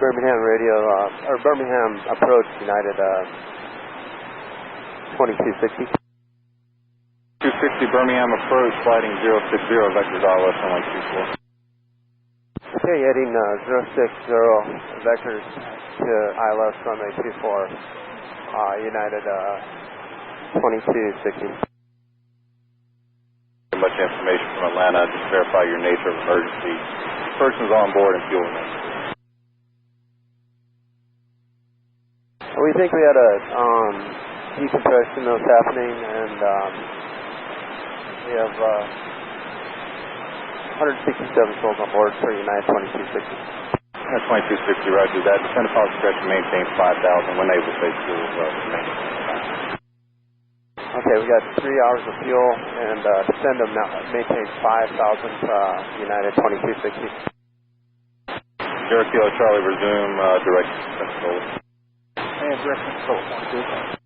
Birmingham radio, or Birmingham approach, United 2260. 260 Birmingham approach, sliding 060, vectors ILS runway 24. Okay, heading 060, vectors to ILS runway 24, United 2260. Much information from Atlanta, just verify your nature of emergency. Persons on board and fuel remains. We think we had a decompression that was happening, and we have 167 souls on board for United 2260. United 2260, roger that. Descend upon discretion, maintain 5,000. When able, say fuel remain. Okay, we got 3 hours of fuel, and descend them now, maintain 5,000 United 2260. 0 Kilo Charlie, resume direct control. And direct control, 1, 2.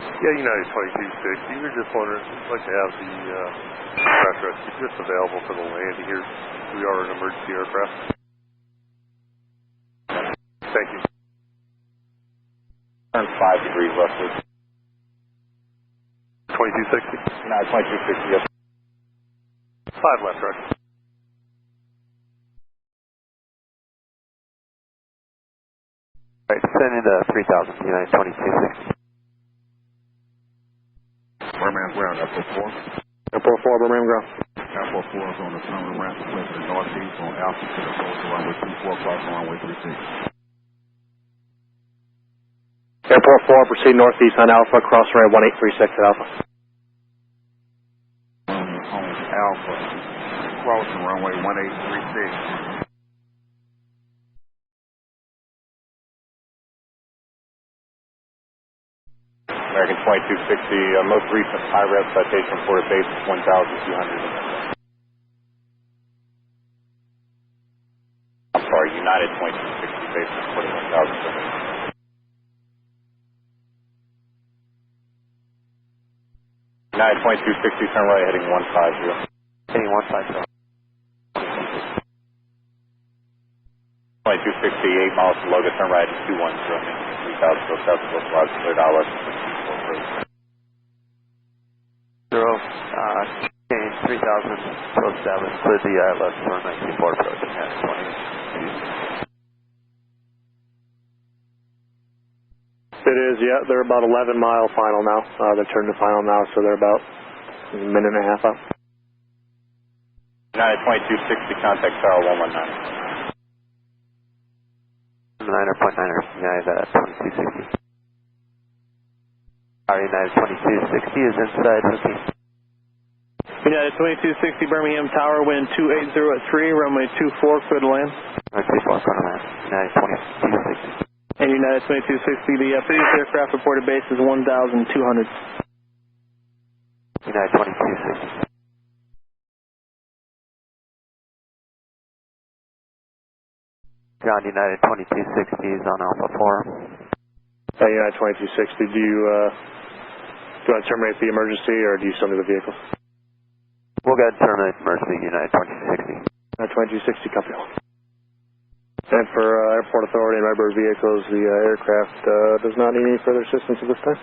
Yeah, United 2260. We were just wondering, I'd like to have the crash rescue just available for the landing here. We are an emergency aircraft. Thank you. Turn 5 degrees westward. 2260. United 2260, yes. 5 left, right. Alright, descending to 3,000, United 2260. Birmingham ground, Airport 4. Airport 4, Birmingham ground. Airport 4 is on the terminal ramp to the northeast on Alpha to the approach to runway 24, crossing runway 36. Airport 4, proceed northeast on Alpha, cross runway 1836 at Alpha. On Alpha, crossing runway 1836. American 2260, most recent high rev citation reported base is 1,200. I'm sorry, United 2260 base reported 1,200. United 2260, turn right heading 150. Heading 150. 2260, 8 miles to Loga, turn right at 210, 3,000 to Southwest Lodge, cleared ILS. 0, change 3,000, 07, clear the ILS for 94 approach, and 20. It is, yeah, they're about 11 mile final now, they're turned to final now, so they're about a minute and a half out. United 2260, contact tower 119. 9er.9er, United 2260. Our United 2260 is inside hooking. United 2260 Birmingham Tower, wind 280 at 3, runway 24, clear to land. Runway 24, clear to land. United 2260. And United 2260, the previous aircraft reported base is 1,200. United 2260. Ground United 2260 is on Alpha 4. United 2260, do you want to terminate the emergency or do you still need the vehicle? We'll go ahead and terminate emergency, United 2260. United 2260, copy. And for Airport Authority and Redbird vehicles, the aircraft does not need any further assistance at this time.